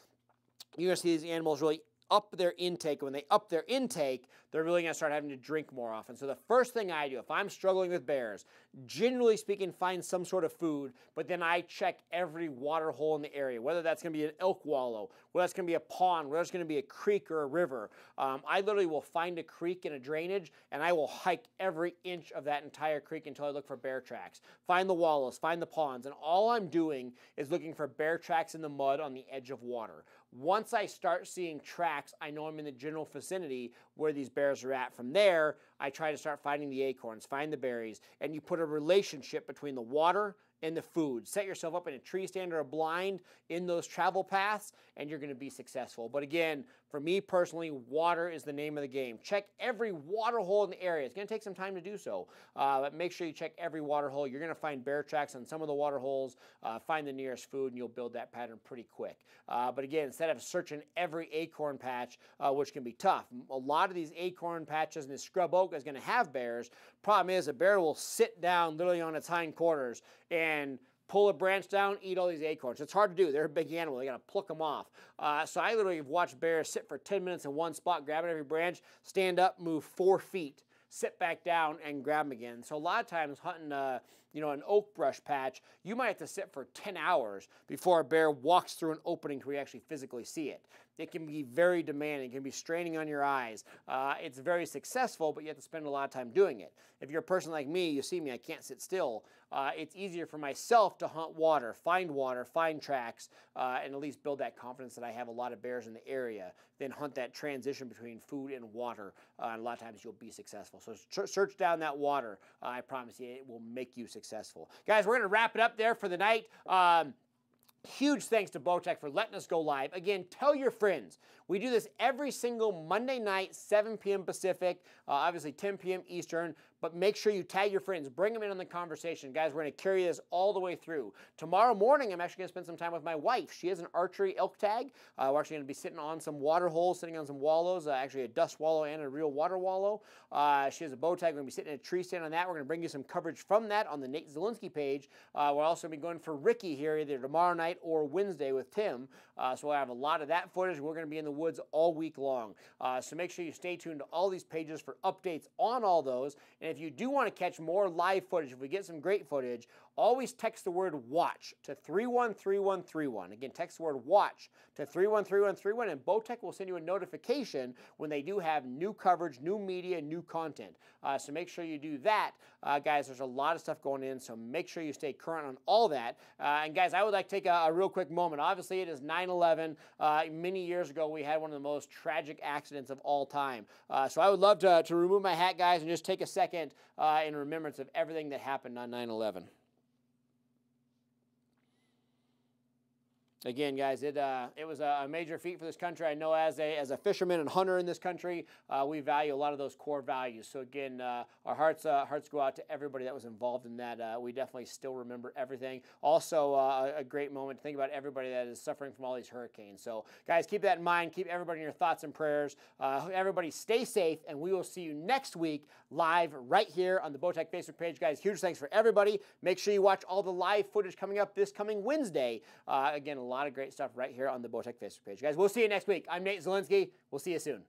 you're going to see these animals really up their intake. When they up their intake, they're really going to start having to drink more often. So the first thing I do, if I'm struggling with bears, generally speaking, find some sort of food, but then I check every water hole in the area, whether that's going to be an elk wallow, whether that's going to be a pond, whether it's going to be a creek or a river. I literally will find a creek and a drainage, and I will hike every inch of that entire creek until I look for bear tracks. Find the wallows, find the ponds, and all I'm doing is looking for bear tracks in the mud on the edge of water. Once I start seeing tracks, I know I'm in the general vicinity where these bears are at. From there, I try to start finding the acorns, find the berries, and you put a relationship between the water and the food. Set yourself up in a tree stand or a blind in those travel paths, and you're going to be successful. But again, for me personally, water is the name of the game. Check every water hole in the area. It's going to take some time to do so, but make sure you check every water hole. You're going to find bear tracks on some of the water holes, find the nearest food, and you'll build that pattern pretty quick. But again, instead of searching every acorn patch, which can be tough, a lot of these acorn patches and this scrub oak is going to have bears. Problem is, a bear will sit down literally on its hindquarters and pull a branch down, eat all these acorns. It's hard to do. They're a big animal. They got to pluck them off. So I literally have watched bears sit for 10 minutes in one spot, grab every branch, stand up, move 4 feet, sit back down, and grab them again. So a lot of times hunting, an oak brush patch, you might have to sit for 10 hours before a bear walks through an opening where you actually physically see it. It can be very demanding. It can be straining on your eyes. It's very successful, but you have to spend a lot of time doing it. If you're a person like me, you see me, I can't sit still. It's easier for myself to hunt water, find tracks, and at least build that confidence that I have a lot of bears in the area, then hunt that transition between food and water, and a lot of times you'll be successful. So search down that water. I promise you it will make you successful. Guys, we're going to wrap it up there for the night. Huge thanks to Bowtech for letting us go live. Again, tell your friends. We do this every single Monday night, 7 p.m. Pacific, obviously 10 p.m. Eastern, but make sure you tag your friends. Bring them in on the conversation. Guys, we're going to carry this all the way through. Tomorrow morning, I'm actually going to spend some time with my wife. She has an archery elk tag. We're actually going to be sitting on some water holes, sitting on some wallows, actually a dust wallow and a real water wallow. She has a bow tag. We're going to be sitting in a tree stand on that. We're going to bring you some coverage from that on the Nate Zielinski page. We're also going to be going for Ricky here either tomorrow night or Wednesday with Tim. So we'll have a lot of that footage. We're going to be in the woods all week long. So make sure you stay tuned to all these pages for updates on all those. And if you do want to catch more live footage, if we get some great footage, always text the word WATCH to 313131. Again, text the word WATCH to 313131, and Bowtech will send you a notification when they do have new coverage, new media, new content. So make sure you do that. Guys, there's a lot of stuff going in, so make sure you stay current on all that. And guys, I would like to take a real quick moment. Obviously, it is 9/11. Many years ago, we had one of the most tragic accidents of all time. So I would love to remove my hat, guys, and just take a second in remembrance of everything that happened on 9/11. Again, guys, it was a major feat for this country. I know as a fisherman and hunter in this country, we value a lot of those core values. So again, our hearts go out to everybody that was involved in that. We definitely still remember everything. Also, a great moment to think about everybody that is suffering from all these hurricanes. So guys, keep that in mind. Keep everybody in your thoughts and prayers. Everybody stay safe, and we will see you next week live right here on the Bowtech Facebook page. Guys, huge thanks for everybody. Make sure you watch all the live footage coming up this coming Wednesday. Again, a lot of great stuff right here on the Bowtech Facebook page. Guys, we'll see you next week. I'm Nate Zielinski. We'll see you soon.